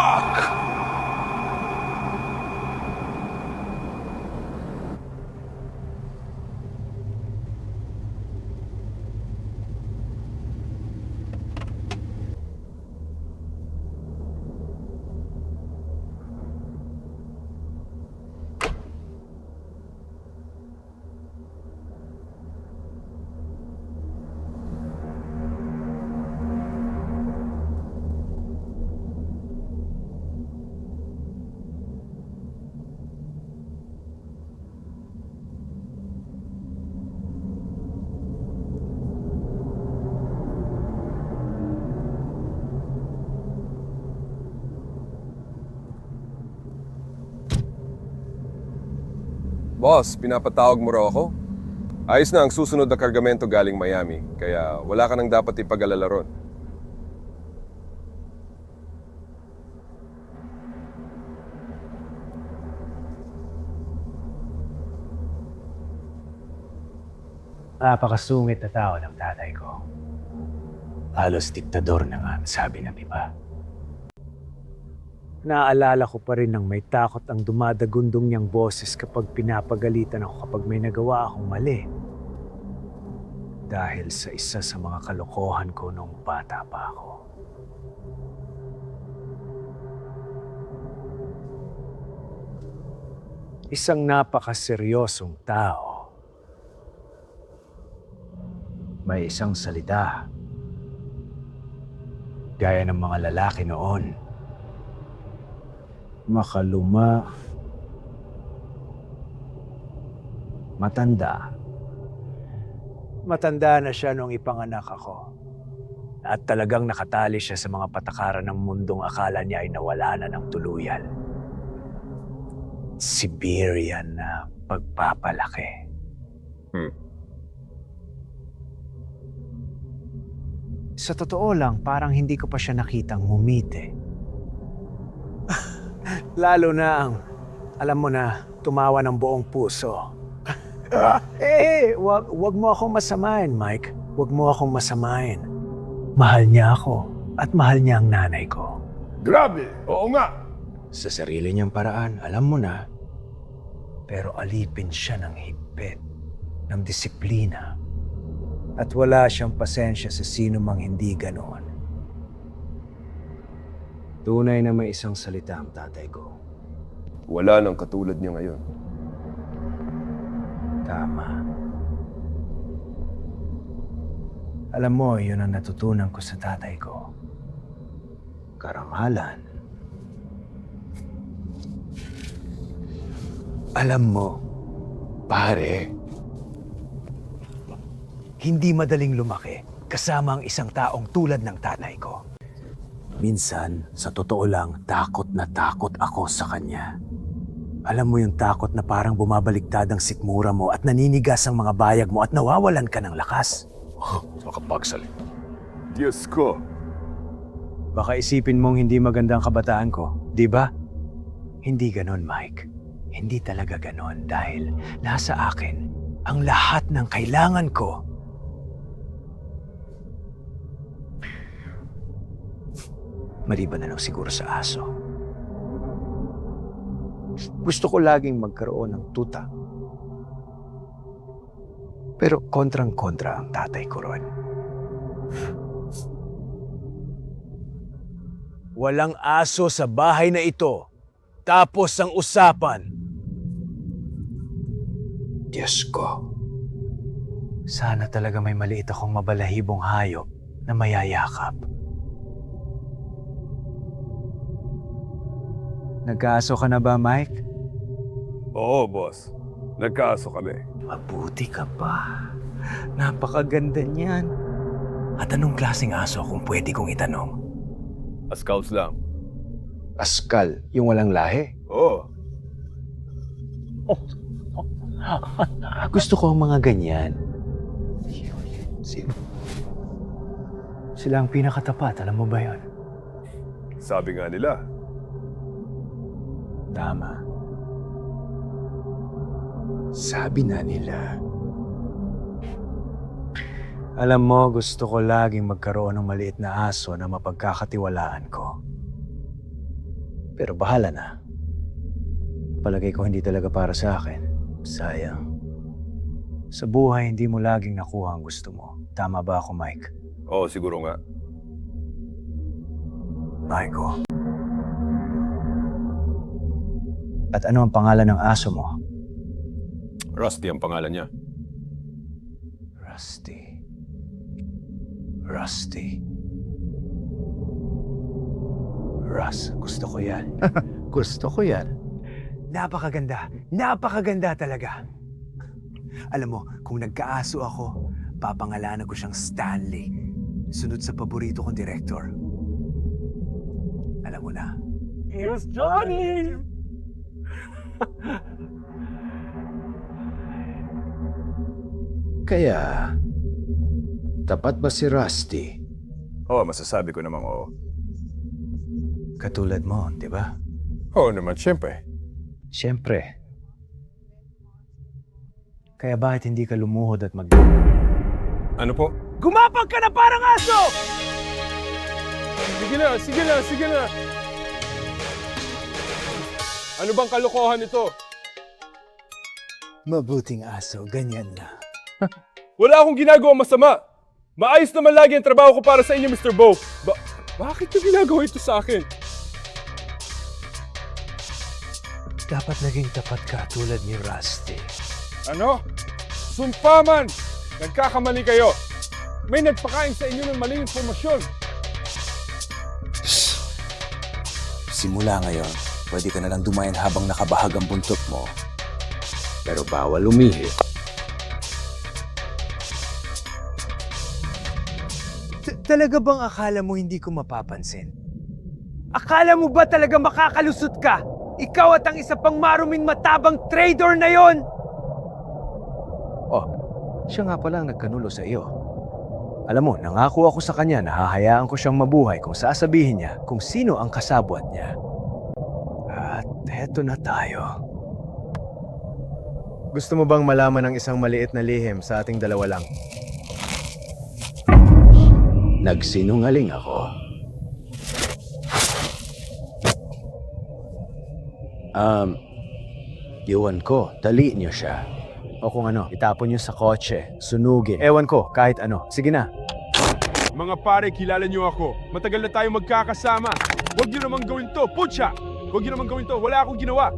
Fuck! Boss, pinapatawag mo raw ako? Ayos na ang susunod na kargamento galing Miami, kaya wala ka nang dapat ipag-alala ron. Napakasungit na tao ng tatay ko. Halos diktador na nga, sabi ng iba. Naaalala ko pa rin ng may takot ang dumadagundong niyang boses kapag pinapagalitan ako kapag may nagawa akong mali. Dahil sa isa sa mga kalokohan ko nung bata pa ako. Isang napakaseryosong tao. May isang salita. Gaya ng mga lalaki noon. Makaluma. Matanda. Matanda na siya nung ipanganak ako. At talagang nakatali siya sa mga patakaran ng mundong akala niya ay nawala na ng tuluyan. Siberian na pagpapalaki. Sa totoo lang, parang hindi ko pa siya nakitang ngumiti. Lalo na ang, alam mo na, tumawa ng buong puso. Wag mo akong masamain, Mike. Wag mo akong masamain. Mahal niya ako at mahal niya ang nanay ko. Grabe! Oo nga! Sa sarili niyang paraan, alam mo na. Pero alipin siya ng higpit, ng disiplina. At wala siyang pasensya sa sino mang hindi ganoon. Tunay na may isang salita ang tatay ko. Wala nang katulad niya ngayon. Tama. Alam mo, yun ang natutunan ko sa tatay ko. Karangalan. Alam mo, pare, hindi madaling lumaki kasama ang isang taong tulad ng tatay ko. Minsan, sa totoo lang, takot na takot ako sa kanya. Alam mo yung takot na parang bumabaliktad ang sikmura mo at naninigas ang mga bayag mo at nawawalan ka ng lakas. Makapagsalit. Diyos ko! Baka isipin mong hindi maganda ang kabataan ko, di ba? Hindi ganon, Mike. Hindi talaga ganon dahil nasa akin ang lahat ng kailangan ko. Maliban na lang siguro sa aso. Gusto ko laging magkaroon ng tuta. Pero kontrang-kontra ang tatay ko ron. Walang aso sa bahay na ito. Tapos ang usapan. Diyos ko. Sana talaga may maliit akong mabalahibong hayop na mayayakap. Nagkaaso ka na ba, Mike? Oo, boss. Nagkaaso kami. Mabuti ka pa. Napakaganda niyan. At anong klaseng aso kung pwede kong itanong? Scouts lang. Askal, yung walang lahi. Oo. Gusto ko ang mga ganyan. Sila ang pinakatapat, alam mo ba yon? Sabi nga nila. Tama. Sabi na nila. Alam mo, gusto ko laging magkaroon ng maliit na aso na mapagkakatiwalaan ko. Pero bahala na. Palagay ko hindi talaga para sa akin. Sayang. Sa buhay, hindi mo laging nakuha ang gusto mo. Tama ba ako, Mike? Oo, siguro nga. Michael. At ano ang pangalan ng aso mo? Rusty ang pangalan niya. Rusty. Rusty. Russ, gusto ko yan. Gusto ko yan. Napakaganda. Napakaganda talaga. Alam mo, kung nagkaaso ako, papangalanan ko siyang Stanley. Sunod sa paborito kong direktor. Alam mo na. Here's Johnny! Kaya, tapat ba si Rusty? Oo, masasabi ko namang oo. Katulad mo, di ba? Oo naman, syempre. Siyempre. Kaya bakit hindi ka lumuhod at Ano po? Gumapang ka na parang aso! Sige na, sige na, sige na! Ano bang kalokohan ito? Mabuting aso, ganyan na. Wala akong ginagawa masama! Maayos naman lagi ang trabaho ko para sa inyo, Mr. Bo. Bakit niyo ginagawa ito sa akin? Dapat naging tapat ka tulad ni Rusty. Ano? Sumpa man! Nagkakamali kayo! May nagpakain sa inyo ng maling informasyon! Simula ngayon, pwede ka na lang dumayan habang nakabahag ang buntot mo. Pero bawal umihi. Talaga bang akala mo hindi ko mapapansin? Akala mo ba talaga makakalusot ka? Ikaw at ang isa pang maruming matabang trader na yon! Oh, siya nga pala ang nagkanulo sa iyo. Alam mo, nangako ako sa kanya na hahayaan ko siyang mabuhay kung sasabihin niya kung sino ang kasabwat niya. At heto na tayo. Gusto mo bang malaman ang isang maliit na lihim sa ating dalawa lang? Nagsinungaling ako. Iwan ko, tali niyo siya. O kung ano, itapon niyo sa kotse, sunugin. Ewan ko, kahit ano. Sige na. Mga pare, kilala niyo ako. Matagal na tayo magkakasama. Huwag niyo namang gawin to, putya! Huwag niyo namang gawin to, wala akong ginawa.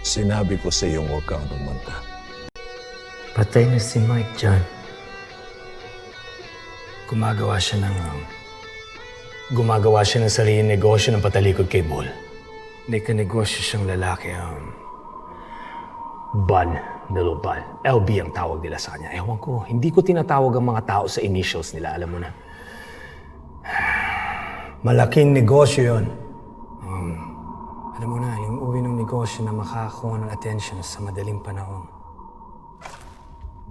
Sinabi ko sa iyo huwag kang pumunta. Patay na si Mike dyan. Gumagawa siya ng sariling negosyo ng patalikod kay Bull. May kanegosyo siyang lalaki, Bud, Little Bud. LB ang tawag nila sa kanya. Ewan ko, hindi ko tinatawag ang mga tao sa initials nila, alam mo na. Malaking negosyo yun. Alam mo na, yung uwi ng negosyo na makakakuha ng attention sa madaling panahon.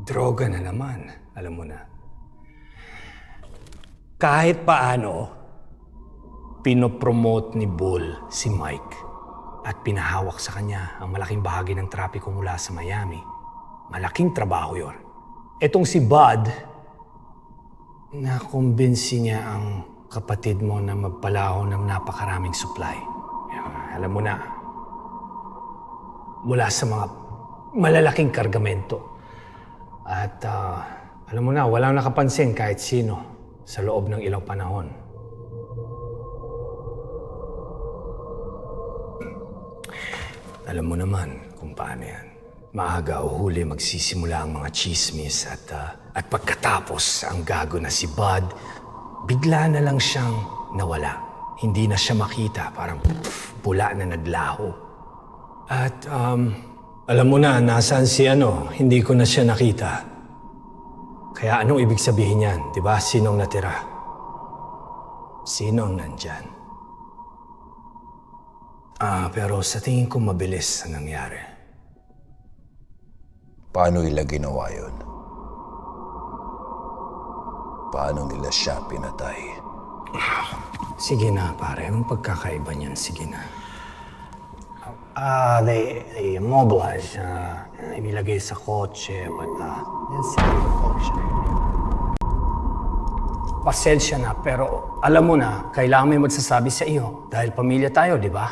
Droga na naman, alam mo na. Kahit paano, pinopromote ni Bull si Mike at pinahawak sa kanya ang malaking bahagi ng trapiko mula sa Miami. Malaking trabaho yon. Etong si Bud, nakumbinsi niya ang kapatid mo na magpalaho ng napakaraming supply. Alam mo na, mula sa mga malalaking kargamento. At alam mo na, walang nakapansin kahit sino sa loob ng ilang panahon. Alam mo naman kung paano yan. Maaga o huli magsisimula ang mga chismis at pagkatapos ang gago na si Bud, bigla na lang siyang nawala. Hindi na siya makita, parang pula na naglaho. At alam mo na, nasaan si hindi ko na siya nakita. Kaya anong ibig sabihin yan, di ba? Sinong natira? Sinong nandyan? Pero sa tingin ko mabilis ang nangyari. Paano nila ginawa yun? Paano nila siya pinatay? Sige na, pare. Anong pagkakaiba niyan? Sige na. They immobilize, inilagay sa kotse, but then secret function. Pasensya na, pero alam mo na, kailangan may magsasabi sa iyo. Dahil pamilya tayo, di ba?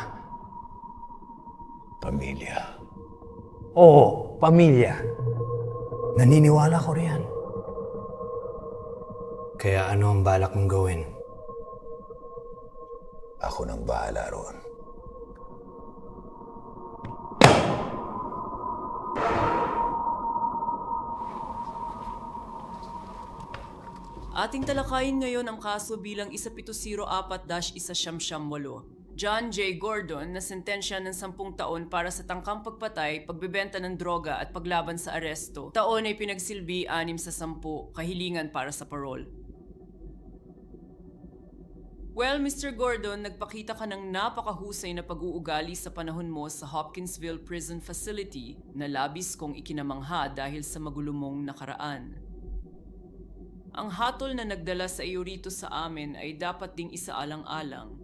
Pamilya. Oo, pamilya. Naniniwala ko riyan. Kaya ano ang balak mong gawin? Ako nang bahala roon. Ating talakayin ngayon ang kaso bilang 1704-188. John J. Gordon na sentensya ng 10 taon para sa tangkang pagpatay, pagbebenta ng droga at paglaban sa aresto. Taon ay pinagsilbi 6 sa 10, kahilingan para sa parole. Well, Mr. Gordon, nagpakita ka ng napakahusay na pag-uugali sa panahon mo sa Hopkinsville Prison Facility na labis kong ikinamangha dahil sa magulo mong nakaraan. Ang hatol na nagdala sa iyo rito sa amin ay dapat ding isaalang-alang.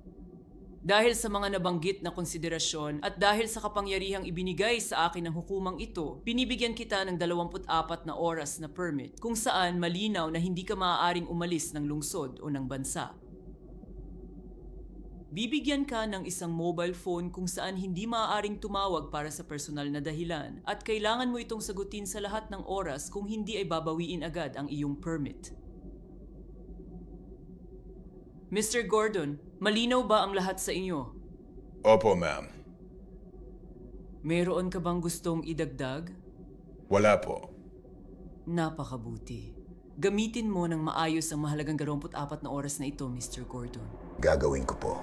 Dahil sa mga nabanggit na konsiderasyon at dahil sa kapangyarihang ibinigay sa akin ng hukumang ito, binibigyan kita ng 24 na oras na permit kung saan malinaw na hindi ka maaaring umalis ng lungsod o ng bansa. Bibigyan ka ng isang mobile phone kung saan hindi maaaring tumawag para sa personal na dahilan at kailangan mo itong sagutin sa lahat ng oras kung hindi ay babawiin agad ang iyong permit. Mr. Gordon, malinaw ba ang lahat sa inyo? Opo, ma'am. Mayroon ka bang gustong idagdag? Wala po. Napakabuti. Gamitin mo ng maayos ang mahalagang 24 na oras na ito, Mr. Gordon. Gagawin ko po.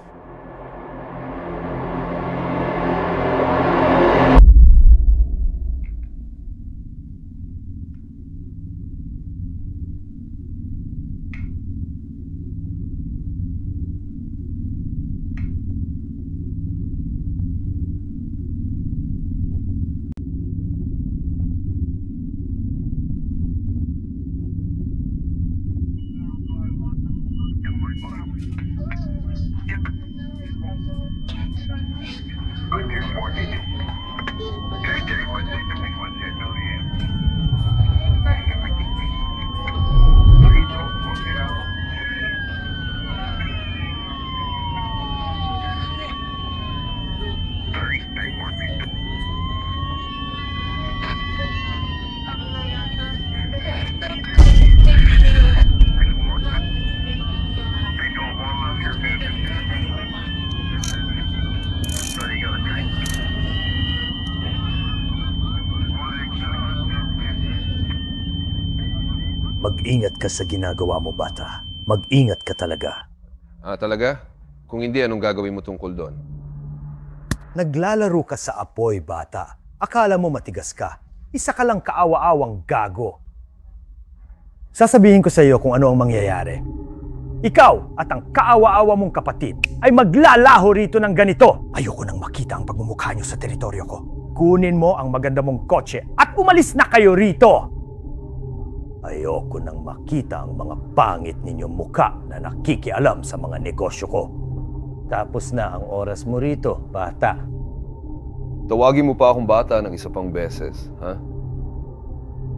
Mag-ingat ka sa ginagawa mo, bata. Mag-ingat ka talaga. Ah, talaga? Kung hindi, anong gagawin mo tungkol doon? Naglalaro ka sa apoy, bata. Akala mo matigas ka. Isa ka lang kaawa-awang gago. Sasabihin ko sa iyo kung ano ang mangyayari. Ikaw at ang kaawa-awa mong kapatid ay maglalaho rito ng ganito. Ayoko nang makita ang pagmumukha niyo sa teritoryo ko. Kunin mo ang maganda mong kotse at umalis na kayo rito. Ayoko nang makita ang mga pangit ninyong muka na nakikialam sa mga negosyo ko. Tapos na ang oras mo rito, bata. Tawagin mo pa akong bata ng isa pang beses, ha?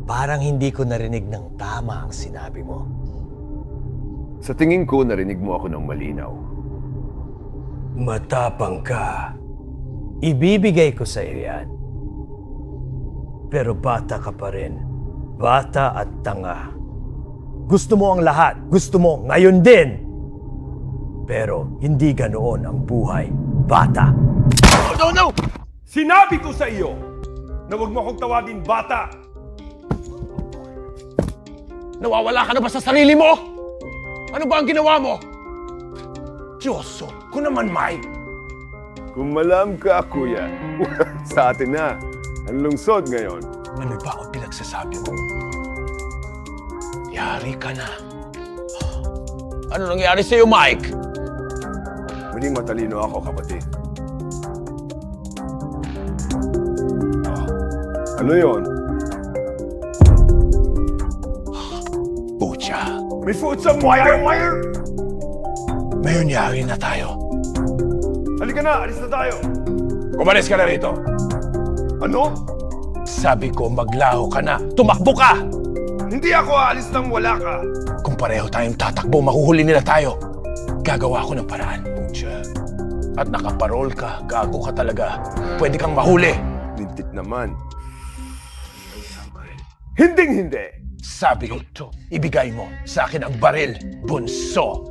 Parang hindi ko narinig ng tama ang sinabi mo. Sa tingin ko, narinig mo ako ng malinaw. Matapang ka. Ibibigay ko sa iyo yan. Pero bata ka pa rin. Bata at tanga. Gusto mo ang lahat. Gusto mo ngayon din. Pero hindi ganoon ang buhay. Bata. No! Sinabi ko sa iyo na huwag mo akong tawagin bata! Nawawala ka na ba sa sarili mo? Ano ba ang ginawa mo? Diyoso ko naman, Mike. Kung malam ka, kuya, sa atin na. Ang lungsod ngayon. Ano ba ang pinagsasabi mo? Yari ka na. Ano nangyari sa'yo, Mike? Muling matalino ako, kapatid. Ano yon? Pucha. May food sa wire! Ngayon yari na tayo. Halika na, alis na tayo! Umalis ka na rito. Ano? Sabi ko, maglaho ka na. Tumakbo ka! Hindi ako aalis nang wala ka! Kung pareho tayong tatakbo, mahuhuli nila tayo. Gagawa ko ng paraan, Pucha. At nakaparol ka, gago ka talaga. Pwede kang mahuli. Lintit naman. Hinding-hindi! Sabi ko, ibigay mo sa akin ang baril, bunso.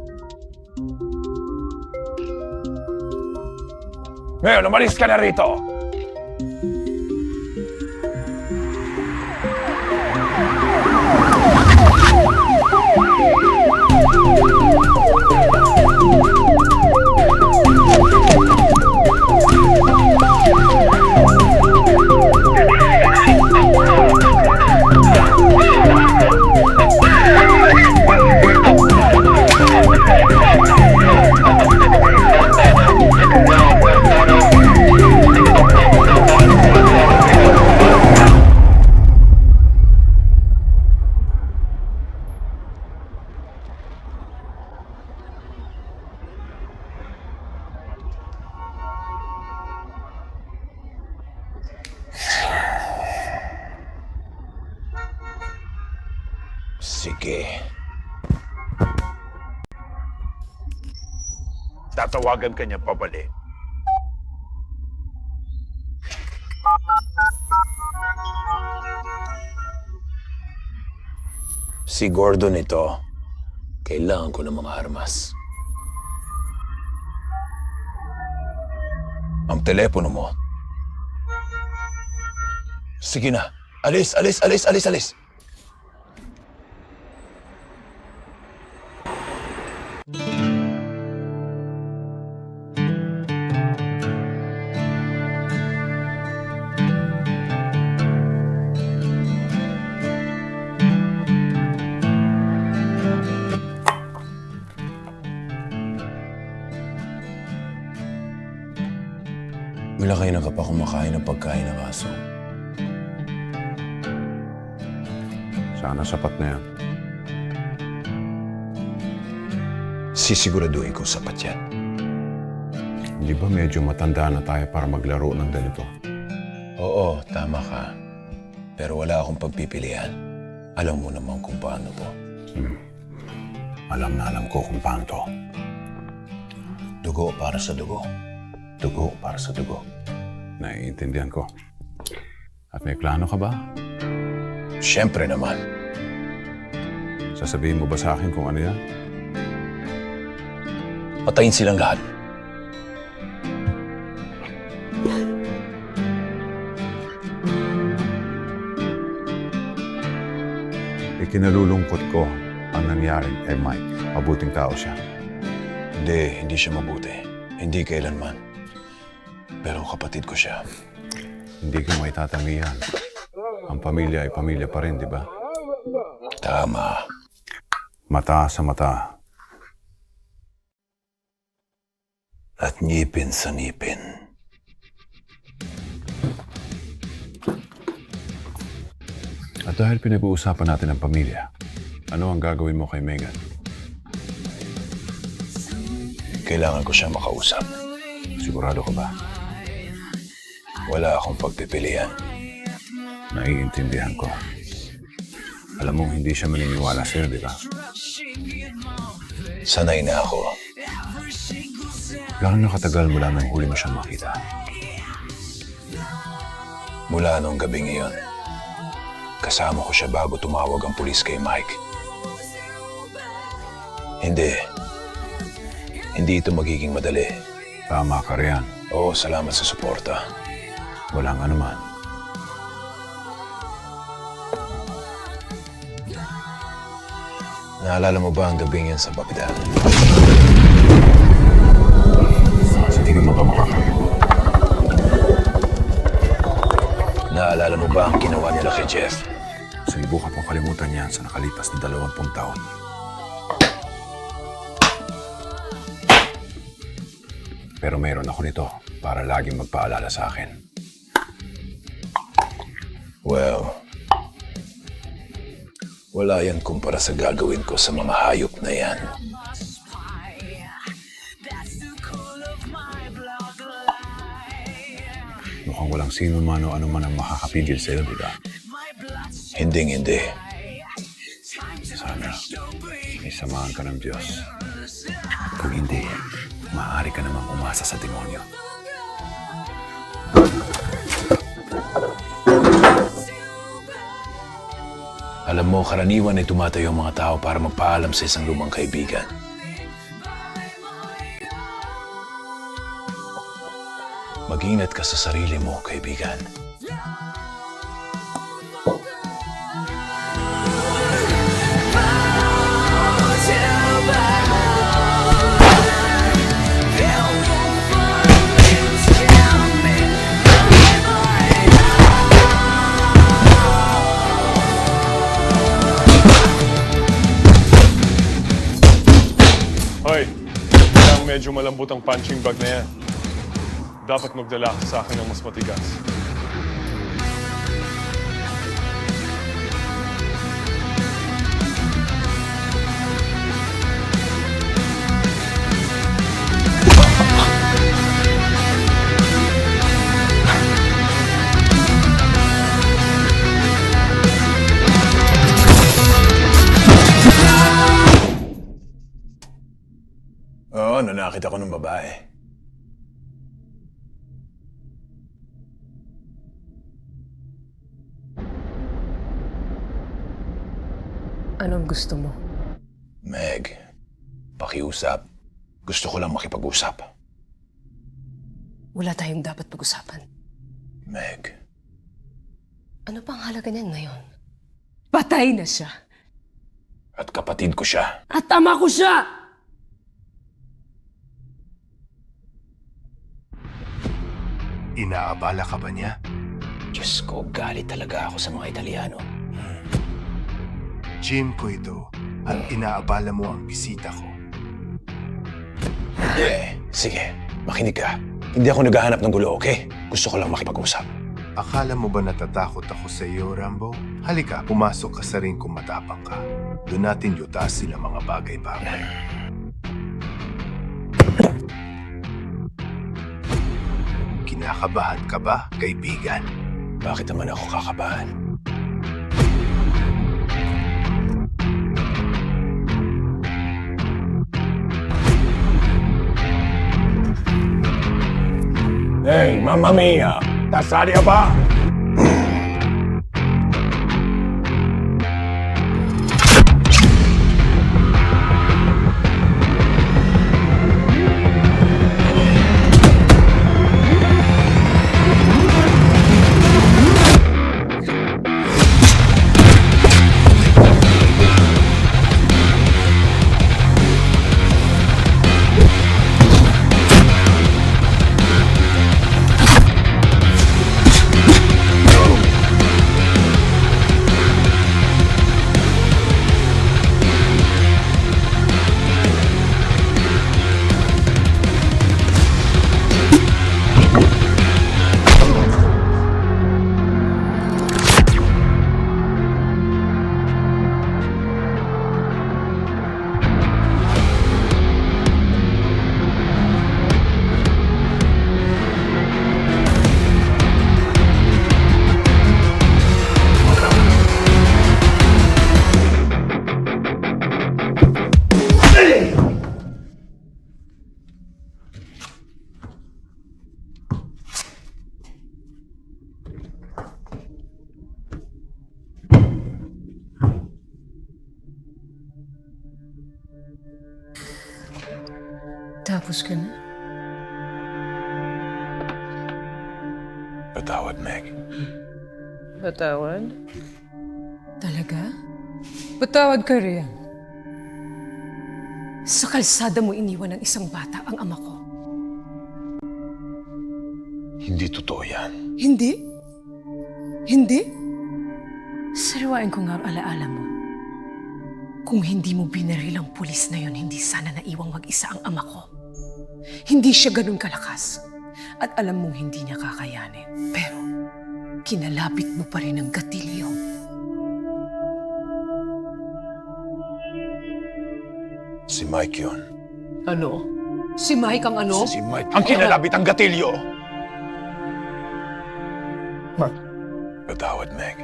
Ngayon, umalis ka na rito. Sige. Tatawagan ka niya pabalik. Si Gordon ito. Kailangan ko ng mga armas. Ang telepono mo. Sige na. Alis, alis, alis, alis, alis. Wala kayo na pa kumakain ng pagkain ng aso. Sana sapat na yan. Sisiguraduhin ko sapat yan. Hindi ba medyo matanda na tayo para maglaro ng ganito? Oo, tama ka. Pero wala akong pagpipilian. Alam mo naman kung paano to. Alam na alam ko kung paano to. Dugo para sa dugo. Dugo para sa dugo. Naiintindihan ko. At may plano ka ba? Siyempre naman. Sasabihin mo ba sa akin kung ano yan? Patayin silang lahat. Ikinalulungkot ko ang nangyari kay Mike. Mabuting tao siya. Hindi siya mabuti. Hindi kailanman. Pero kapatid ko siya. Hindi ko maitatanggihan. Ang pamilya ay pamilya pa rin, di ba? Tama. Mata sa mata. At ngipin sa ngipin. At dahil pinag-uusapan natin ang pamilya, ano ang gagawin mo kay Megan? Kailangan ko siya makausap. Sigurado ka ba? Wala akong pagpipilian. Naiintindihan ko. Alam mong hindi siya maniniwala sa'yo, di ba? Sanay na ako. Gano'n nakatagal mula nang huli mo siyang makita? Mula nung gabing iyon, kasama ko siya bago tumawag ang pulis kay Mike. Hindi ito magiging madali. Tama ka riyan. Oo, salamat sa suporta. Walang anuman. Naalala mo ba ang gabing yan sa Baghdad? Hindi ka makamakakal. Naalala mo ba ang ginawa nila kay Jeff? Sumibukan pong kalimutan niyan sa nakalipas na 20 taon. Pero mayroon ako nito para laging magpaalala sa akin. Well, wala yan kumpara sa gagawin ko sa mga hayop na yan. Mukhang walang sino man o ano man ang makakapigil sa'yo, di ba? Hindi. Sana may samahan ka ng Diyos. Kung hindi, maaari ka namang umasa sa demonyo. Alam mo, karaniwan ay tumatayo ang mga tao para magpaalam sa isang lumang kaibigan. Mag-ingat ka sa sarili mo, kaibigan. Hoy, kailangang medyo malambot ang punching bag na yan. Dapat magdala ka sa akin ng mas matigas. Oo, nanakit ako ng babae. Anong gusto mo? Meg, pakiusap. Gusto ko lang makipag-usap. Wala tayong dapat pag-usapan. Meg, Ano pang halaga niyan ngayon? Patay na siya. at kapatid ko siya. At ama ko siya! Inaabala ka ba niya? Diyos ko, galit talaga ako sa mga Italiano. Jim ko ito at inaabala mo ang bisita ko. Sige, makinig ka. Hindi ako naghahanap ng gulo, okay? Gusto ko lang makipag-usap. Akala mo ba natatakot ako sa iyo, Rambo? Halika, pumasok ka sa ring kung matapang ka. Doon natin yutasin ang mga bagay-bagay. Kinakabahan ka ba, kaibigan? Bakit naman ako kakabahan? Hey, Mamma Mia! Tasali ka ba? Tapos ka na? Patawad, Meg. Patawad? Talaga? Patawad ka rin. Sa kalsada mo iniwan ng isang bata ang ama ko. Hindi totoo yan. Hindi? Hindi? Sariwain ko nga ang alaala mo. Kung hindi mo binaril ang pulis na yon, hindi sana naiwang mag-isa ang ama ko. Hindi siya ganun kalakas. At alam mong hindi niya kakayanin. Pero, kinalapit mo pa rin ang gatilyo. Si Mike yun. Ano? Si Mike ang ano? Si Mike ang kinalabit ang gatilyo. Patawad, Meg.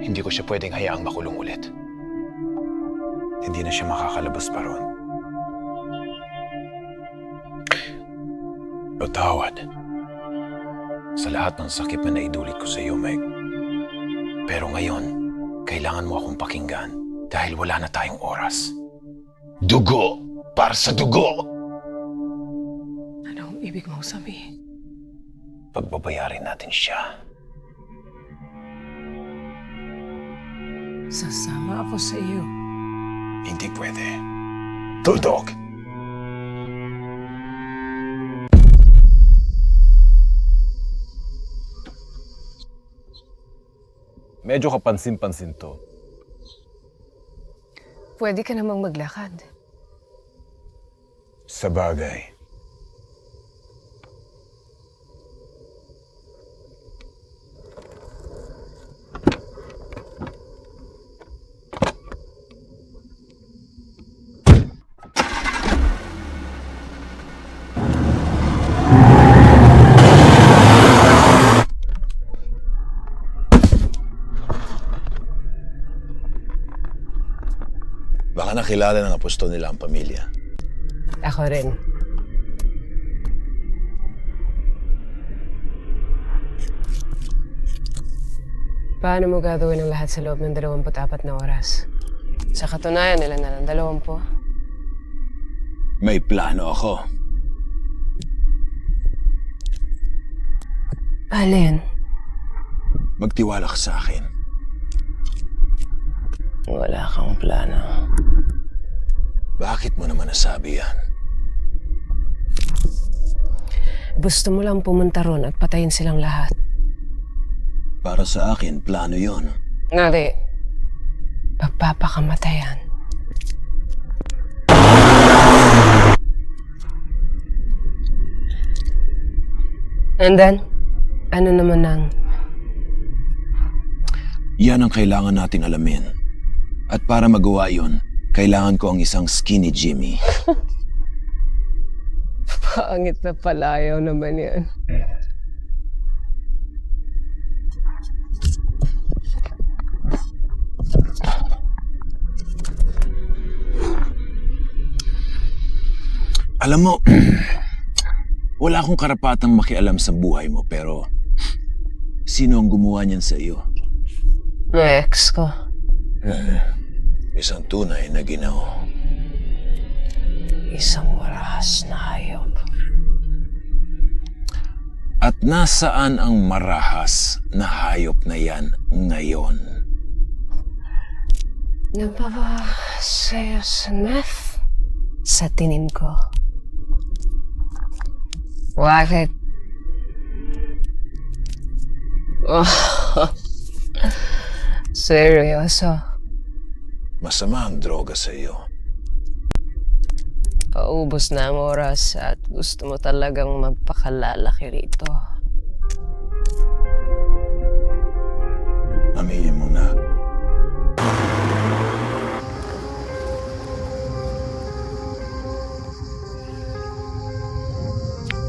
Hindi ko siya pwedeng hayaang makulong ulit. Hindi na siya makakalabas pa ron. Patawad. Sa lahat ng sakit na naidulit ko sa iyo, Meg. Pero ngayon, kailangan mo akong pakinggan dahil wala na tayong oras. Dugo para sa dugo. Anong ibig mong sabihin? Pagbabayarin natin siya. Sasama ako sa iyo. Hindi pwede. Tuldog! Medyo kapansin-pansin to. Pwede ka namang maglakad. Sa bagay. Baka nakilala ng apostol nila ang pamilya. Ako rin. Paano mo gagawin ang lahat sa loob ng 24 na oras? Sa katunayan nila na ng 20. May plano ako. Alin? Magtiwala ka sa akin. Wala kang plano. Bakit mo naman nasabi yan? Gusto mo lang pumunta ron at patayin silang lahat. Para sa akin, plano yon. Ngari, pagpapakamatayan. And then, ano naman ang... Yan ang kailangan nating alamin. At para magawa yon, kailangan ko ang isang skinny Jimmy. Pangit na palayaw naman yan. Alam mo, wala akong karapatang makialam sa buhay mo, pero sino ang gumawa niyan sa iyo? Ex ko. Isang tunay na ginoo. Isang marahas na hayop. At nasaan ang marahas na hayop na yan ngayon? Napapasaya sa meth? Sa tingin ko. Bakit? Oh. Seryoso. Masama ang droga sa iyo. Paubos na ang oras at gusto mo talagang magpakalalaki rito. Aminin mo na.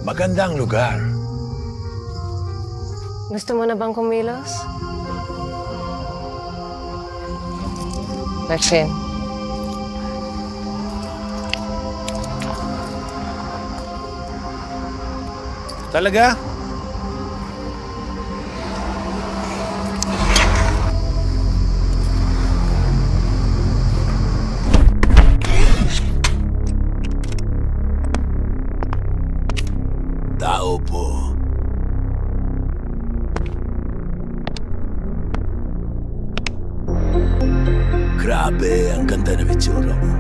Magandang lugar. Gusto mo na bang kumilos? Maxine. Talaga? Grabe, ang ganda ng itsura mo.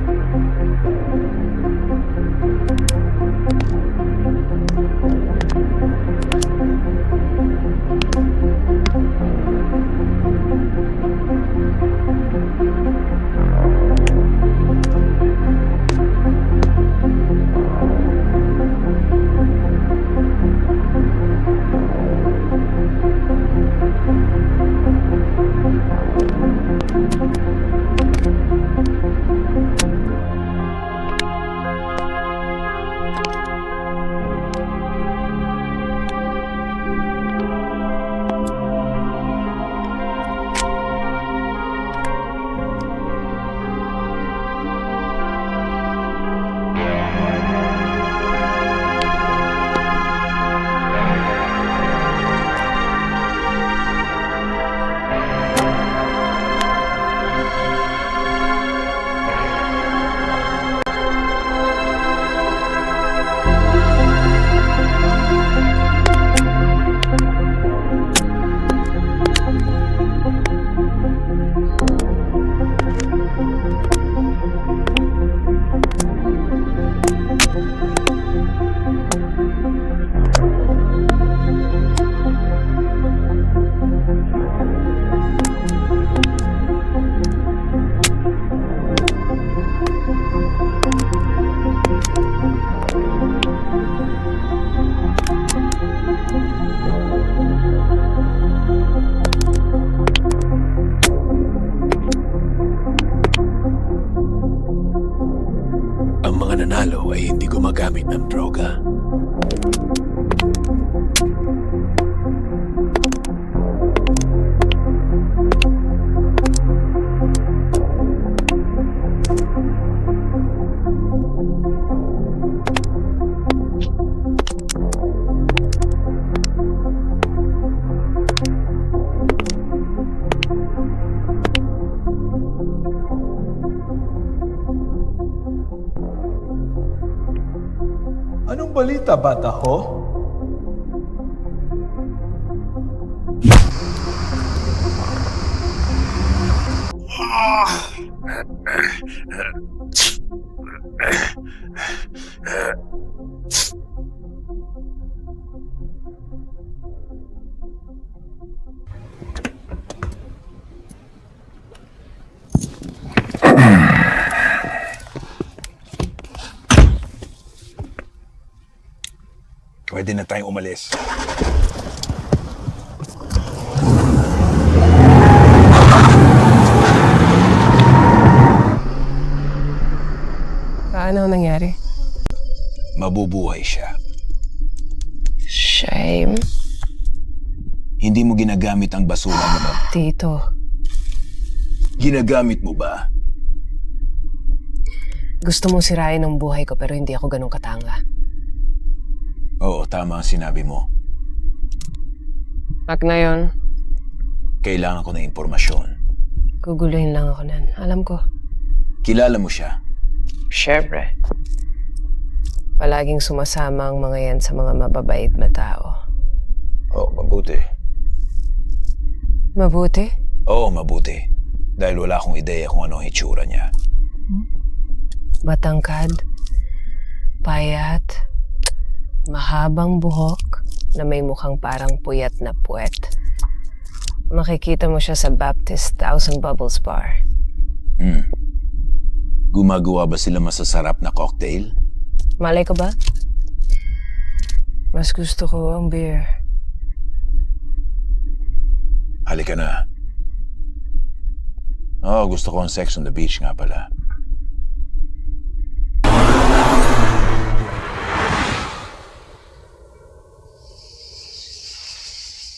Ang mga nanalo ay hindi gumagamit ng droga. Anong balita, bata ho? Pwede na tayong umalis. Paano nangyari? Mabubuhay siya. Shame. Hindi mo ginagamit ang basura mo. Tito, Ginagamit mo ba? gusto mong sirain ang buhay ko pero hindi ako ganun katanga. Oo, tama ang sinabi mo. Pag na yun, Kailangan ko ng impormasyon. guguluhin lang ako nan. Alam ko. Kilala mo siya? Siyempre. Palaging sumasama ang mga yan sa mga mababait na tao. Oo, mabuti. Mabuti? Oo, mabuti. Dahil wala akong ideya kung ano ang itsura niya. Batangkad, payat, mahabang buhok na may mukhang parang puyat na puwet. Makikita mo siya sa Baptist Thousand Bubbles Bar. Gumagawa ba sila masasarap na cocktail? Malay ko ba? Mas gusto ko ang beer. Halika na. Oo, gusto ko ang sex on the beach nga pala.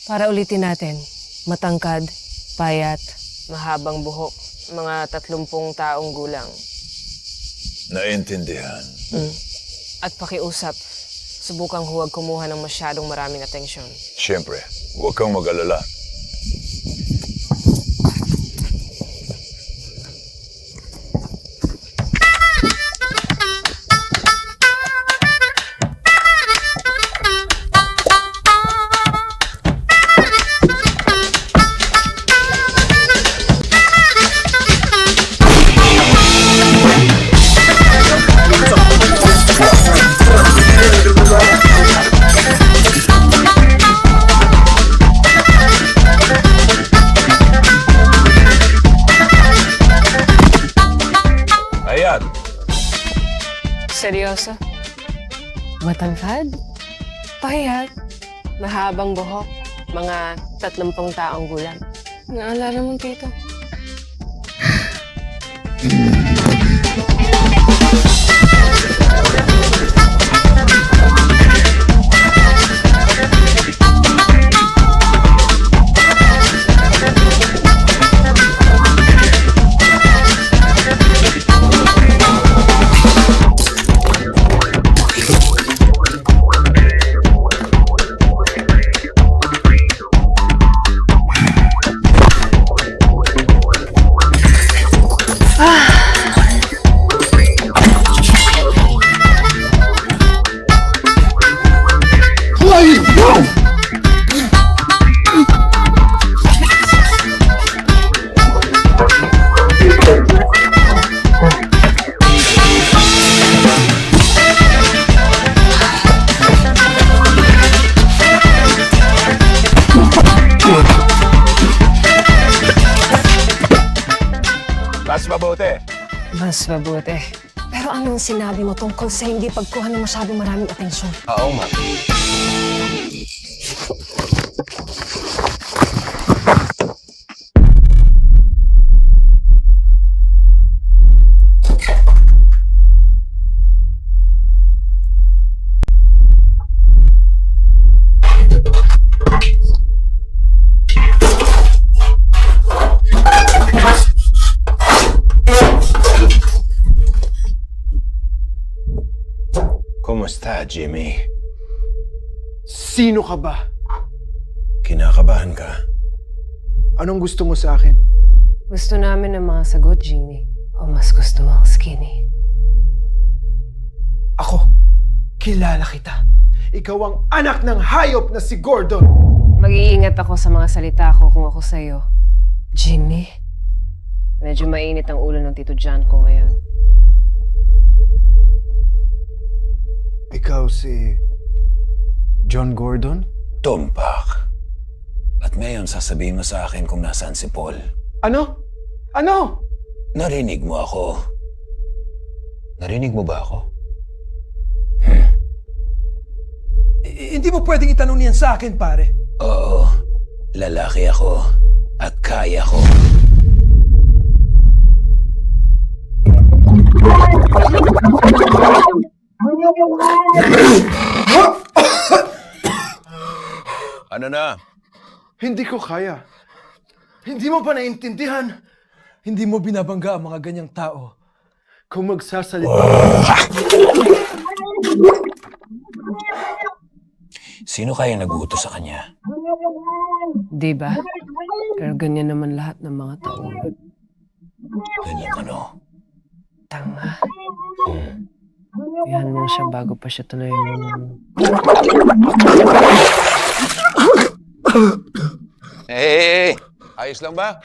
Para ulitin natin, matangkad, payat, mahabang buhok, mga 30 taong gulang. Naintindihan. At pakiusap, subukang huwag kumuha ng masyadong maraming atensyon. Siyempre, huwag kang mag-alala. Seryoso? Matangkad? Pahiyat? Mahabang buhok? Mga 30 taong gulang? Naalala mong tito? Mas mabuti. Mas mabuti. Pero anong sinabi mo tungkol sa hindi pagkuha ng masyadong maraming atensyon? Oo, ma'am. Kumusta, Jimmy? Sino ka ba? Kinakabahan ka? Anong gusto mo sa akin? Gusto namin ng mga sagot, Jimmy. O mas gusto mo ang skinny? Ako, kilala kita. Ikaw ang anak ng hayop na si Gordon. Mag-iingat ako sa mga salita ko kung ako sa'yo. Jimmy, medyo mainit ang ulo ng Tito John ko ngayon. Ikaw si John Gordon? Tumpak. At ngayon sasabihin mo sa akin kung nasaan si Paul. Ano? Ano? Narinig mo ako. Narinig mo ba ako? Hindi mo pwedeng itanong niyan sa akin, pare. Oo. Lalaki ako. At kaya ko. Ano na? Hindi ko kaya. Hindi mo pa naiintindihan. Hindi mo binabangga ang mga ganyang tao. Kung magsasalita. Sino kaya nag-uutos sa kanya? Di ba? Pero ganyan naman lahat ng mga tao. Ganyan ano? Tanga. Yan mo siya bago pa siya tuloy yung... Hey! Ayos lang ba?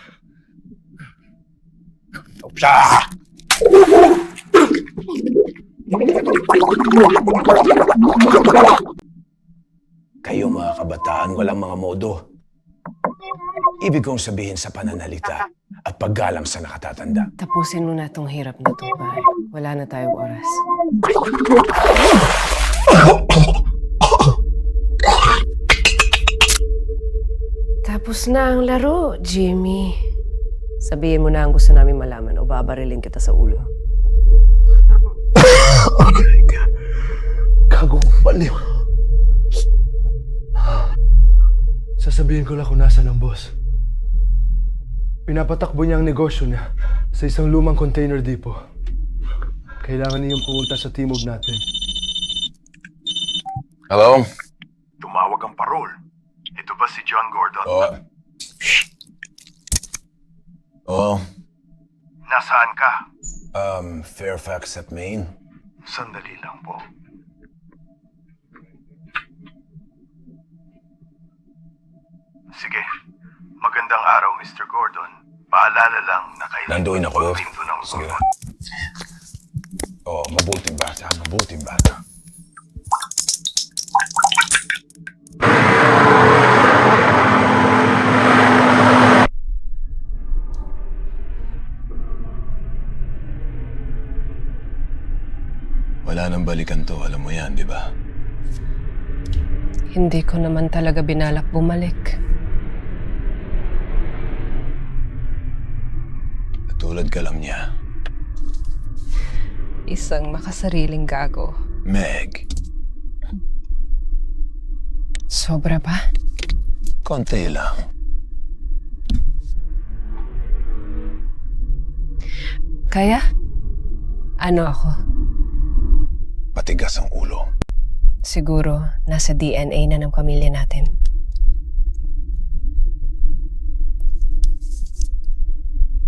Kayo mga kabataan, walang mga modo. Ibig kong sabihin sa pananalita at paggalang sa nakatatanda. Tapusin mo na itong hirap na ito, pare. Wala na tayong oras. Tapos na ang laro, Jimmy. Sabihin mo na ang gusto namin malaman o babarilin kita sa ulo. Kagong baliw. Sasabihin ko lang kung nasaan ang boss. Pinapatakbo niya ang negosyo niya sa isang lumang container depot. Kailangan niyong pumunta sa timog natin. Hello? Tumawag ang parol. Ito ba si John Gordon? Oo. Oo. Nasaan ka? Fairfax at Maine. Sandali lang po. Sige. Magandang araw, Mr. Gordon. Paalala lang na kailangan Nandoon ako. magpindo ng Sige. sulat. Oo, mabuting bata, mabuting bata. Wala nang balikan to, alam mo yan, di ba? Hindi ko naman talaga binalak bumalik. Tulad ka lang niya. Isang makasariling gago. Meg, Sobra ba? konti lang. Kaya? Ano ako? Patigas ang ulo. Siguro, nasa DNA na ng pamilya natin.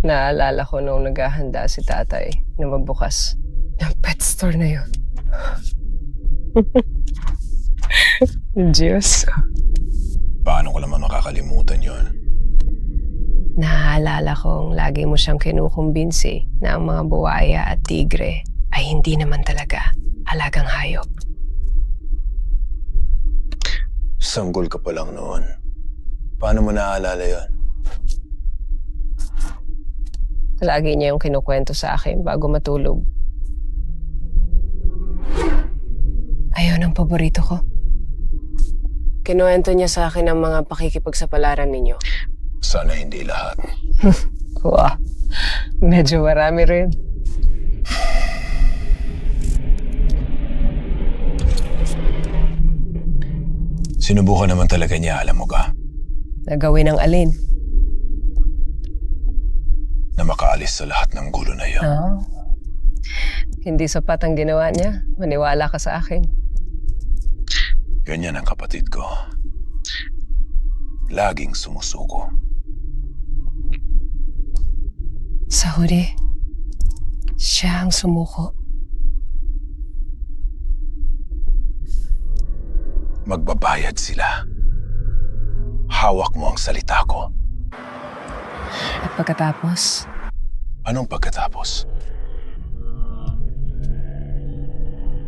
Naalala ko nung naghahanda si tatay na magbukas ng pet store na yun. Diyos. Paano ko naman makakalimutan yon? Naalala kong lagi mo siyang kinukumbinsi na ang mga buwaya at tigre ay hindi naman talaga alagang hayop. Sanggol ka pa lang noon. Paano mo naaalala yon? Lagi niya yung kinukwento sa akin bago matulog. Ayaw ng paborito ko. Kinuwento niya sa akin ang mga pakikipagsapalaran ninyo. Sana hindi lahat. Wow, medyo marami rin. Sinubukan naman talaga niya, alam mo ka, Nagawin ang alin? na makaalis sa lahat ng gulo na yon. Hindi sapat ang ginawa niya. Maniwala ka sa akin. Ganyan ang kapatid ko. Laging sumusuko. Sa huli, siya ang sumuko. Magbabayad sila. Hawak mo ang salita ko. At pagkatapos, Anong pagkatapos?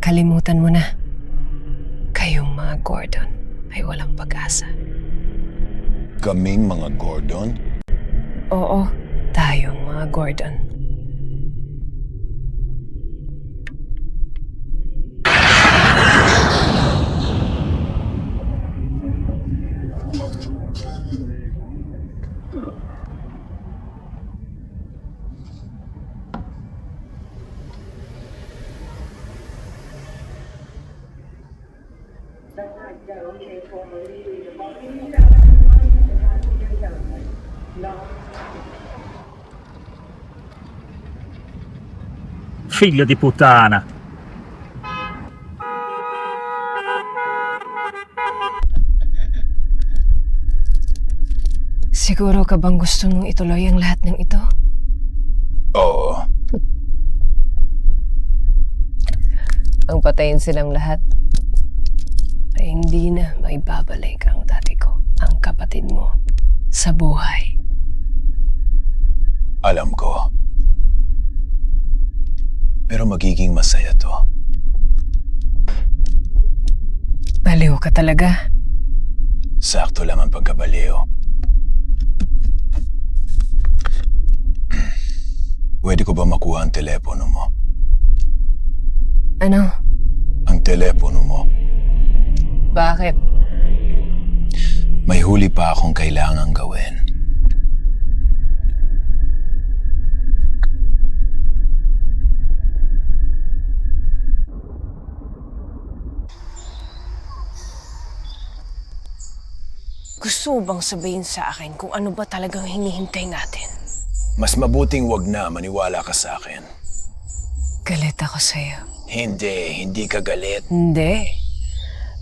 kalimutan mo na. Kayong mga Gordon ay walang pag-asa. Kaming mga Gordon? Oo, tayong mga Gordon. Figlio di puttana! Siguro ka bang gusto mong ituloy ang lahat ng ito? Oo. Ang patayin silang lahat ay hindi na maibabalik ang dati ko, ang kapatid mo, sa buhay. Alam ko. Pero magiging masaya to. Baliw ka talaga. Sakto lang ang pagkabaliw. Pwede ko ba makuha ang telepono mo? Ano? Ang telepono mo. Bakit? May huli pa akong kailangang gawin. Gusto mo bang sabihin sa akin kung ano ba talagang hinihintay natin? Mas mabuting wag na maniwala ka sa akin. Galit ako sa'yo. Hindi ka galit. Hindi.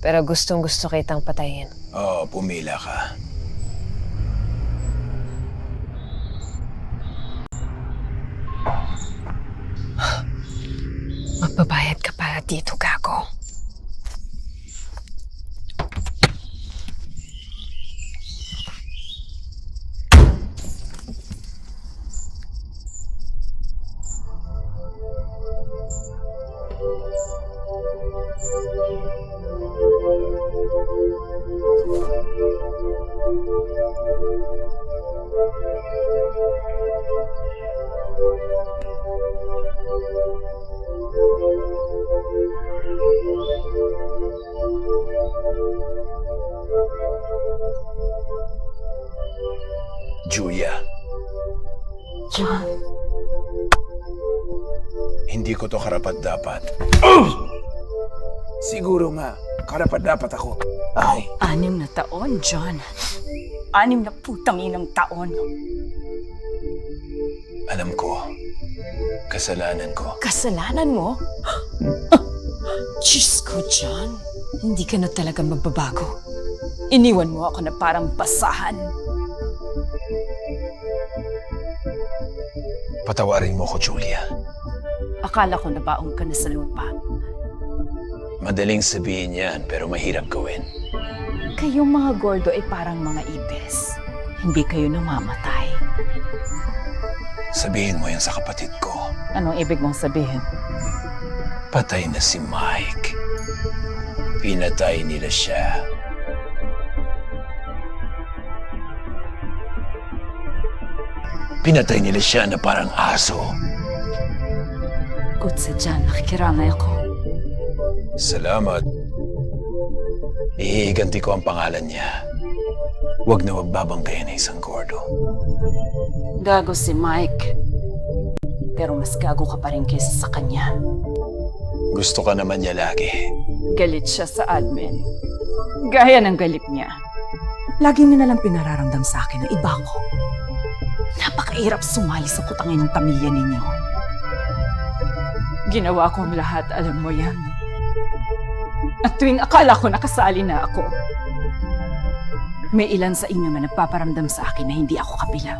Pero gustong-gusto kitang patayin. Oo, pumila ka. Magbabayad ka para dito, gago. Julia, John, hindi ko to karapat-dapat. Siguro nga, karapat-dapat ako. Ay, 6 na taon, John. 6 na putang inang taon. alam ko. Kasalanan ko. Kasalanan mo? Diyos ko, John. Hindi ka na talaga magbabago. Iniwan mo ako na parang basahan. Patawarin mo ko, Julia. Akala ko nabaong ka na sa lupa. Madaling sabihin yan, pero mahirap gawin. Kayong mga gordo ay parang mga ipis. Hindi kayo namamatay. Sabihin mo yan sa kapatid ko. Anong ibig mong sabihin? Patay na si Mike. Pinatay nila siya. Pinatay nila siya na parang aso. Kutsa dyan, nakikiramay ako. Salamat. Ihiganti ko ang pangalan niya. Huwag na magbabanggayan ng isang gordo. Gago si Mike. Pero mas gago ka pa rin kaysa sa kanya. Gusto ka naman niya lagi. Galit siya sa admin. Gaya ng galit niya. Lagi niya nalang pinararamdam sa akin na iba ko. Napakahirap sumali sa kutangin ng pamilya ninyo. Ginawa ko ang lahat, alam mo yan. At tuwing akala ko nakasali na ako, may ilan sa inyo na nagpaparamdam sa akin na hindi ako kabilang.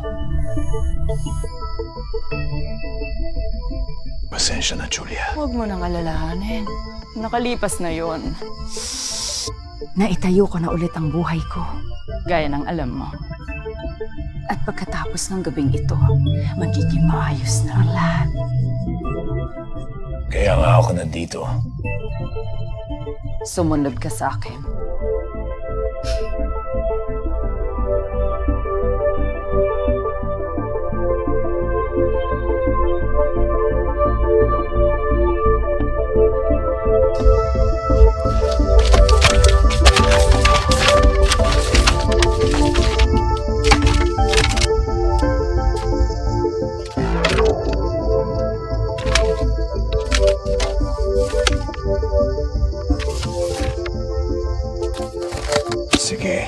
Pasensya na, Julia. Huwag mo nang alalahanin. Nakalipas na yon. Naitayo ko na ulit ang buhay ko, gaya ng alam mo. At pagkatapos ng gabing ito, magiging maayos na ang lahat. Kaya nga ako nandito. Sumunod ka sa akin. Sige.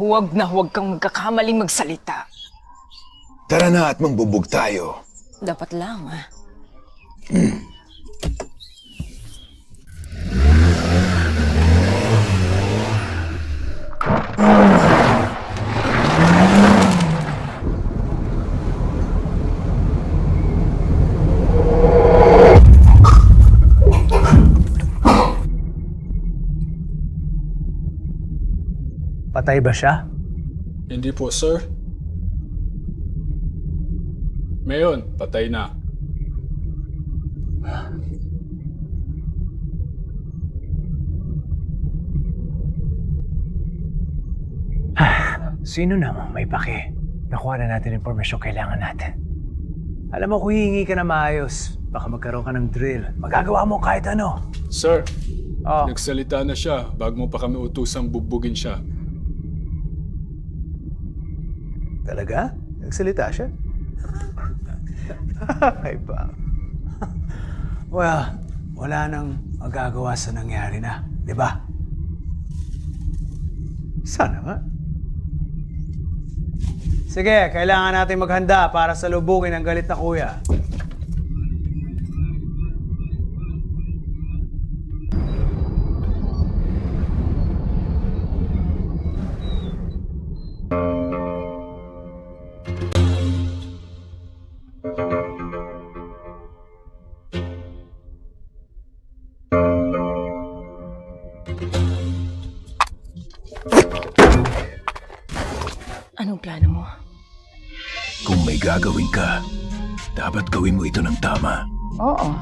Huwag na huwag kang magkakamaling magsalita. Tara na at mangbubog tayo. Dapat lang, ah. Patay ba siya? Hindi po, sir. Ngayon, patay na. Sino namang may pake? Nakuha na natin impormasyon kailangan natin. Alam mo, kung hihingi ka na maayos, baka magkaroon ka ng drill. Magagawa mo kahit ano. Sir, Oh. nagsalita na siya bago mo pa kami utusang bugbugin siya. Talaga? Nagsalita siya? Ay ba? Well, wala nang magagawa sa nangyari na, di ba? Sana nga. Sige, kailangan natin maghanda para salubungin ang galit na kuya. Anong plano mo? Kung may gagawin ka, dapat gawin mo ito ng tama. Oo.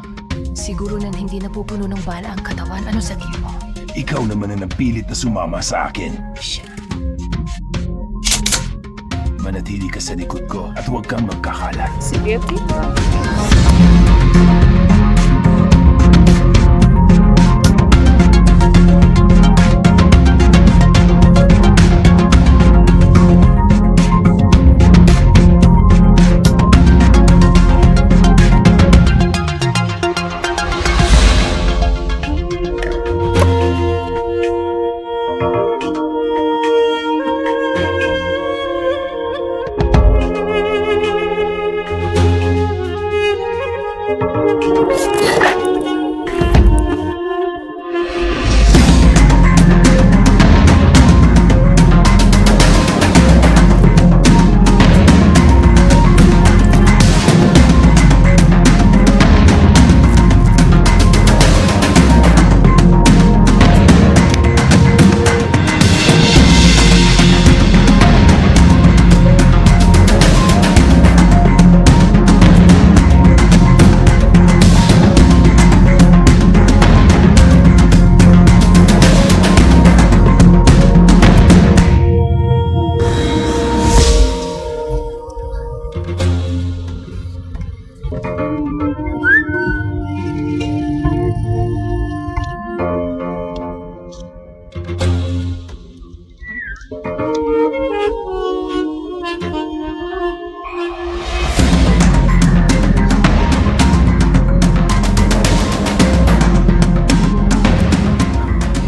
Siguro na hindi napupuno ng bala ang katawan. Ano sa tingin mo? Ikaw naman ang napilit na sumama sa akin. Shit. Manatili ka sa likod ko at huwag kang magkakalat. Sige, tita.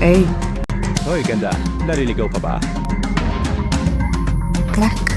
Hey, Hoy, ganda. Naliligaw ka ba? Clark.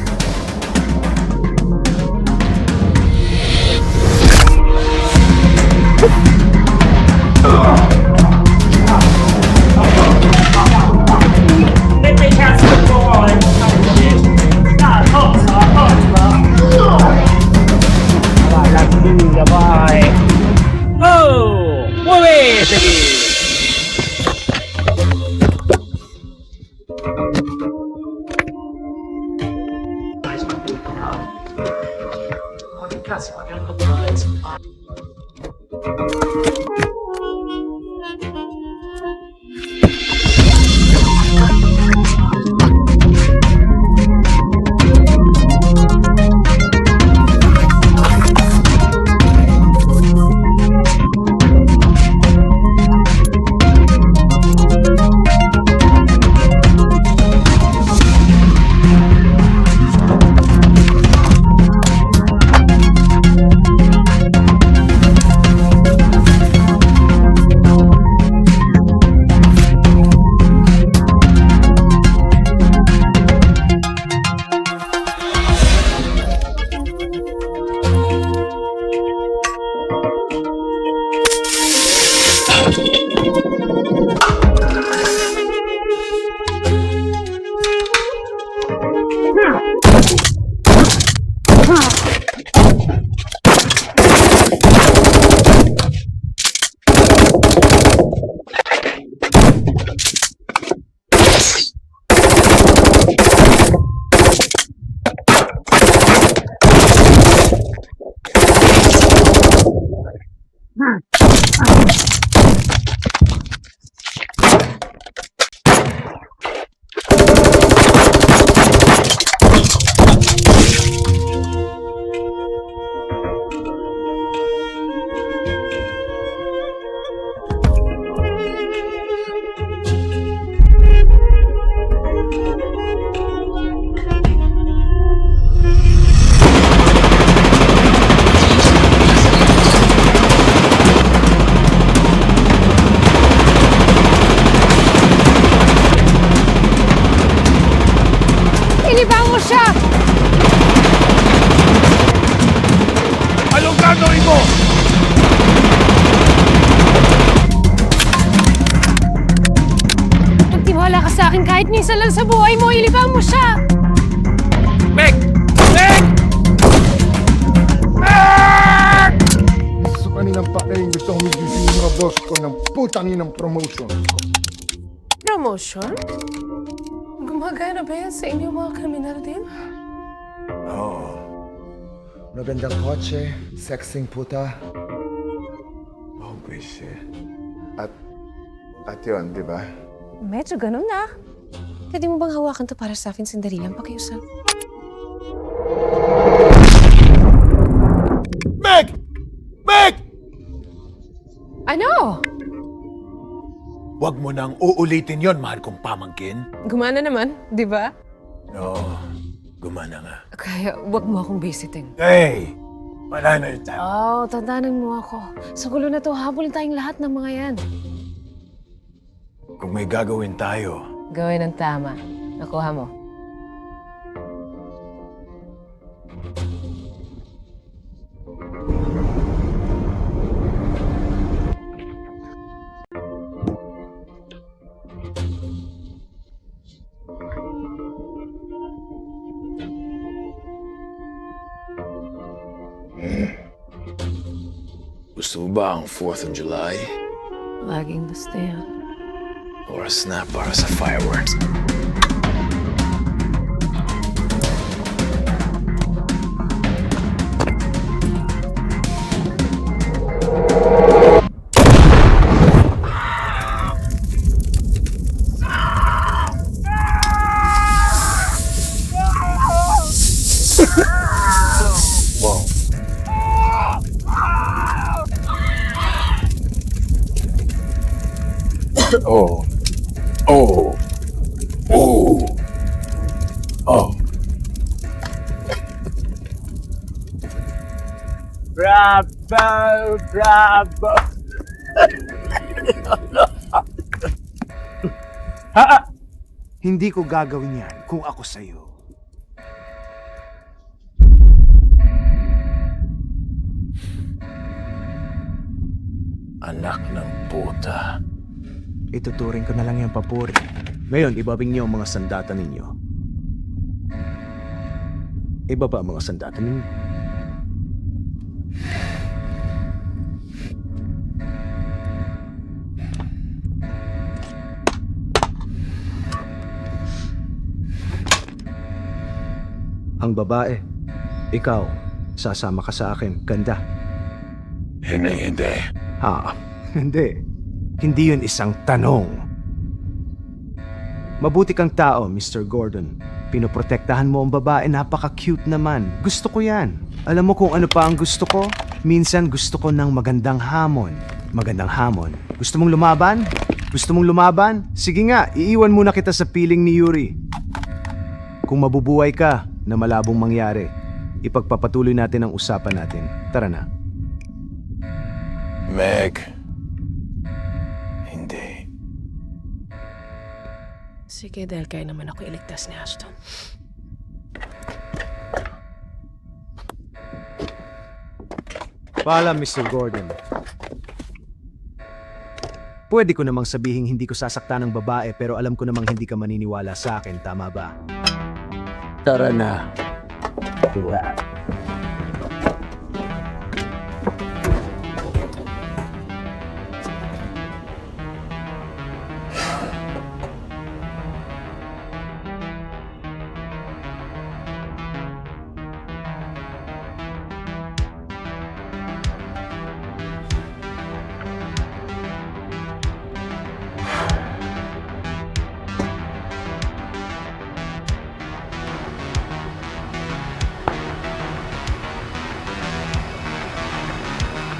Kahit minsan lang sa buhay mo, ilibang mo siya! Meg! Meg! Sa kaninang pakain, gusto kong bibigyan mga boss ko ng putang inang promotion. Promotion? Gumagana ba yan sa inyo mga kriminal din? Oo. Magandang kotse, sexing puta. Oh, shit. At yun, di ba? Medyo ganun na. Pwede mo bang hawakan to para sa akin sandali lang pakiusap? Meg! Meg! Ano? Huwag mo nang uulitin yon, mahal kong pamangkin. Gumana naman, di ba? Oo, gumana nga. Kaya wag mo akong bisitin. Hey! Wala na yung time. Oh, tandaanan mo ako. Sa gulo na to, habol tayong lahat ng mga yan. Kung may gagawin tayo, Gawin ng tama. Nakuha mo. gusto mo ba ang 4th of July? Laging basta yan. Or a snap para sa fireworks? Oh. Oh. Oh. Oh. Bravo! Bravo! Hindi ko gagawin yan kung ako sa'yo. Anak ng puta. Ituturing ko na lang yung papuri. Ngayon, ibabing niyo ang mga sandata ninyo. Ibaba ang mga sandata ninyo. Ang babae, ikaw, sasama ka sa akin, ganda. Hindi. Ha? Hindi. Hindi yun isang tanong. Mabuti kang tao, Mr. Gordon. Pinoprotektahan mo ang babae, napaka-cute naman. Gusto ko yan. Alam mo kung ano pa ang gusto ko? Minsan gusto ko ng magandang hamon. Magandang hamon. Gusto mong lumaban? Gusto mong lumaban? Sige nga, iiwan muna kita sa piling ni Yuri. Kung mabubuhay ka na malabong mangyari, ipagpapatuloy natin ang usapan natin. Tara na. Meg. Hindi. Sige, dahil kaya naman ako iligtas ni Ashton. Paalam, Mr. Gordon. Pwede ko namang sabihin hindi ko sasaktan ng babae pero alam ko namang hindi ka maniniwala sa akin, tama ba? Tara na.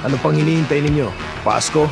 Ano pang hinihintay ninyo? Pasko?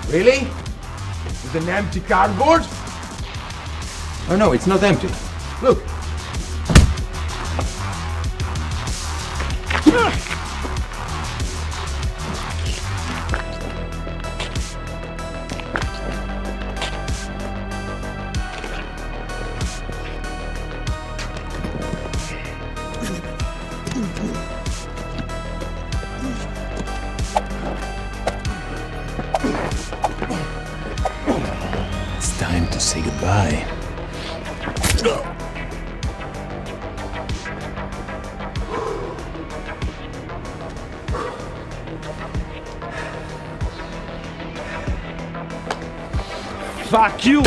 Really? With an empty cardboard? Oh no, it's not empty. Look. It's time to say goodbye. Fuck you!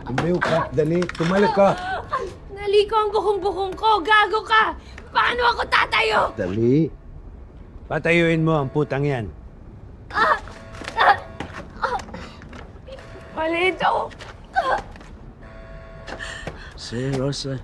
Tumayo ka, dali. Tumayo ka. Naliko ang bukong-bukong ko. Gago ka. Paano ako tatayo? Dali. Patayuin mo ang putang yan. Palito. Seryoso.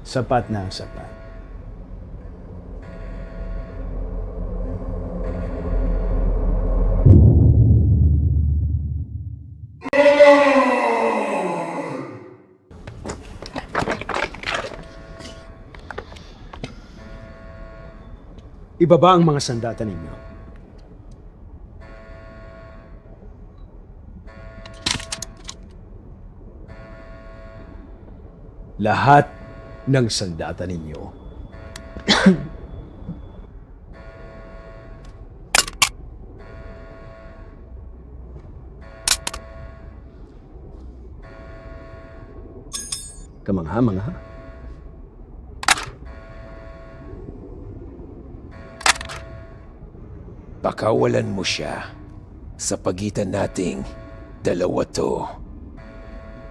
Sapat na ang sapat. Ibaba ang mga sandata ninyo. Lahat ng sandata ninyo. Kamangha-mangha. Pakawalan mo siya sa pagitan nating dalawa to.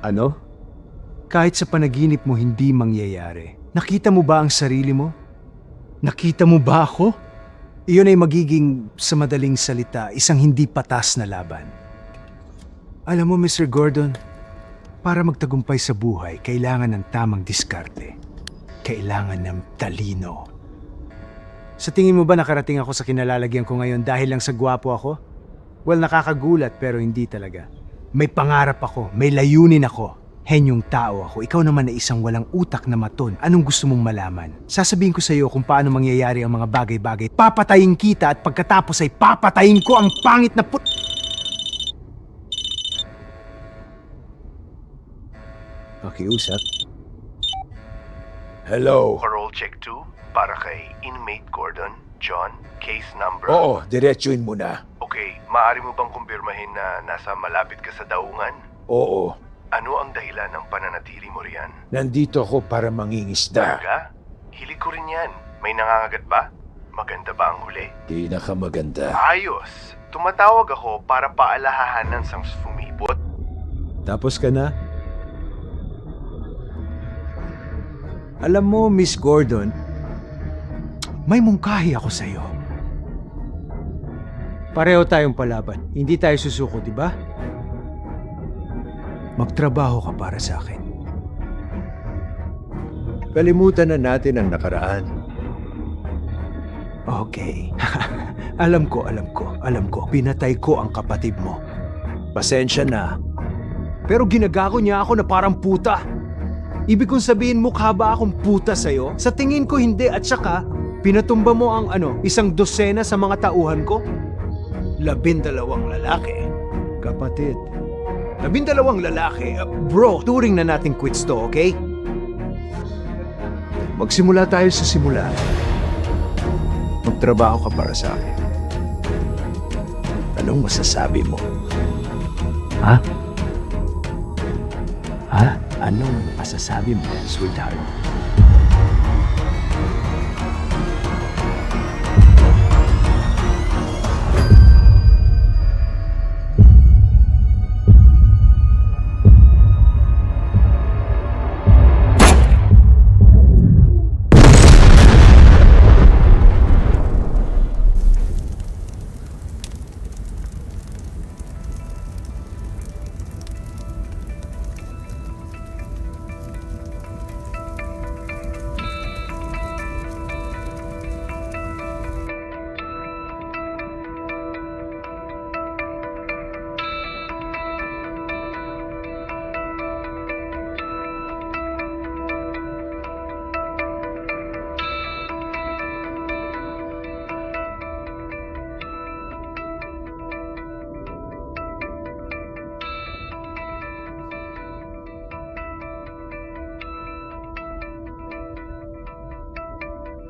Ano? Kahit sa panaginip mo hindi mangyayari. Nakita mo ba ang sarili mo? Nakita mo ba ako? Iyon ay magiging, sa madaling salita, isang hindi patas na laban. Alam mo, Mr. Gordon, para magtagumpay sa buhay, kailangan ng tamang diskarte. Kailangan ng talino. Sa tingin mo ba nakarating ako sa kinalalagyan ko ngayon dahil lang sa gwapo ako? Well, nakakagulat pero hindi talaga. May pangarap ako, may layunin ako. Henyong tao ako. Ikaw naman ay isang walang utak na maton. Anong gusto mong malaman? Sasabihin ko sa iyo kung paano mangyayari ang mga bagay-bagay. Papatayin kita at pagkatapos ay papatayin ko ang pangit na Pakiusap. Hello. Parole check 2 para kay inmate Gordon, John, case number... Oo, diretsuin mo na. Okay, maaari mo bang kumpirmahin na nasa malapit ka sa daungan? Oo, Ano ang dahilan ng pananatili mo riyan? nandito ako para mangingisda. Talaga? Hilig ko rin yan. May nangangagat ba? Maganda ba ang huli? Pinakamaganda. Ayos! Tumatawag ako para paalahanan sang sumipot. Tapos ka na? Alam mo, Miss Gordon, may mungkahi ako sa iyo. Pareho tayong palaban. Hindi tayo susuko, di ba? Magtrabaho ka para sa akin. Kalimutan na natin ang nakaraan. Okay. Alam ko. Pinatay ko ang kapatid mo. Pasensya na. Pero ginagago niya ako na parang puta. Ibig kong sabihin, mukha ba akong puta sa'yo? Sa tingin ko hindi, at saka, pinatumba mo ang isang dosena sa mga tauhan ko? 12 lalaki. Kapatid. 12 lalaki. Bro, turing na natin quits to, okay? Magsimula tayo sa simula. Magtrabaho ka para sa akin. Anong masasabi mo? Ha? Anong masasabi mo, sweetheart?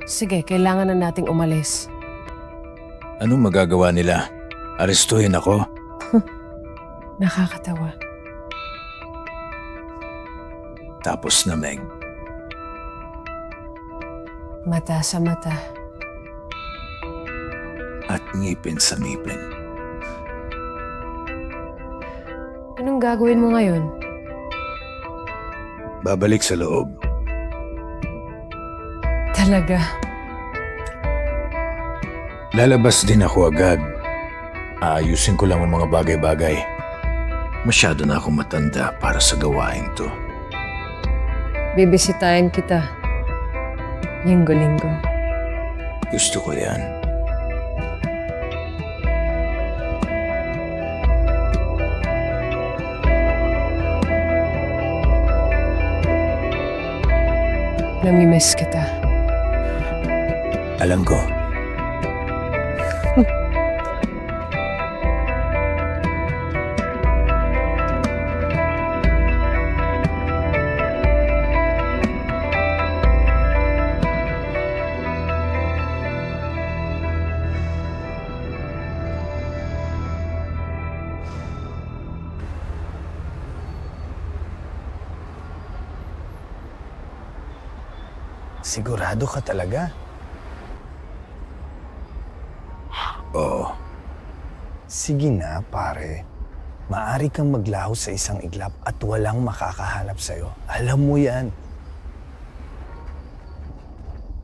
Sige, kailangan na nating umalis. Anong magagawa nila? Arestuhin ako? Nakakatawa. Tapos na, Meg. Mata sa mata. At ngipin sa ngipin. Anong gagawin mo ngayon? Babalik sa loob. Talaga? Lalabas din ako agad. Aayusin ko lang ang mga bagay-bagay. Masyado na akong matanda para sa gawain to. Bibisitahin kita. Linggo-linggo. Gusto ko yan. Namimiss kita. Alam ko. Sigurado ka talaga? Oo. Sige na, pare. Maari kang maglaho sa isang iglap at walang makakahanap sa'yo. Alam mo yan.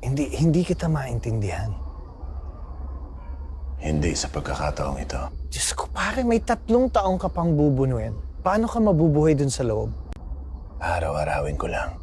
Hindi kita maintindihan. Hindi sa pagkakataong ito. Diyos ko, pare, may 3 taong ka pang bubunuin. Paano ka mabubuhay dun sa loob? Araw-arawin ko lang.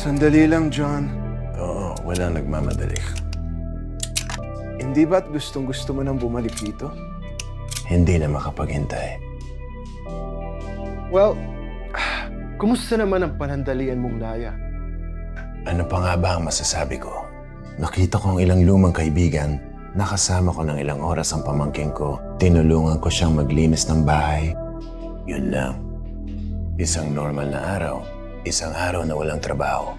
Sandali lang, John. Oo, walang nagmamadali. Hindi ba't gustong-gusto mo nang bumalik dito? Hindi na makapaghintay. Well, kumusta naman ang panandalian mong laya? Ano pa nga ba ang masasabi ko? Nakita ko ang ilang lumang kaibigan. Nakasama ko ng ilang oras ang pamangking ko. Tinulungan ko siyang maglinis ng bahay. Yun lang. Isang normal na araw. Isang araw na walang trabaho.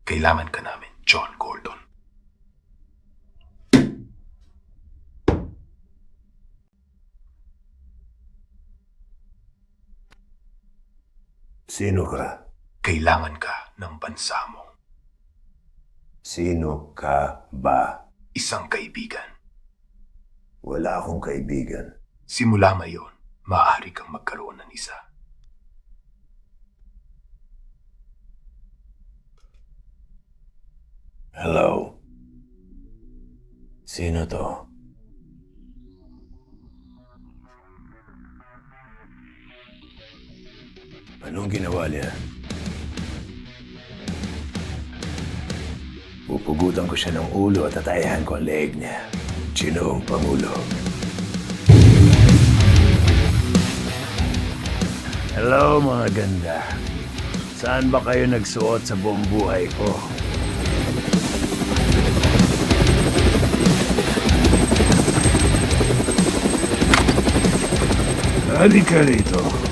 Kailangan ka namin, John Gordon. Sino ka? Kailangan ka ng bansa mo. Sino ka ba? Isang kaibigan. Wala akong kaibigan. Simula ngayon, maaari kang magkaroon ng isa. Hello? Sino to? Anong ginawa niya? Pupugutan ko siya ng ulo at tatayahan ko ang leeg niya. Sino ang Pangulo? Hello mga ganda. Saan ba kayo nagsuot sa buong buhay ko? Halika rito.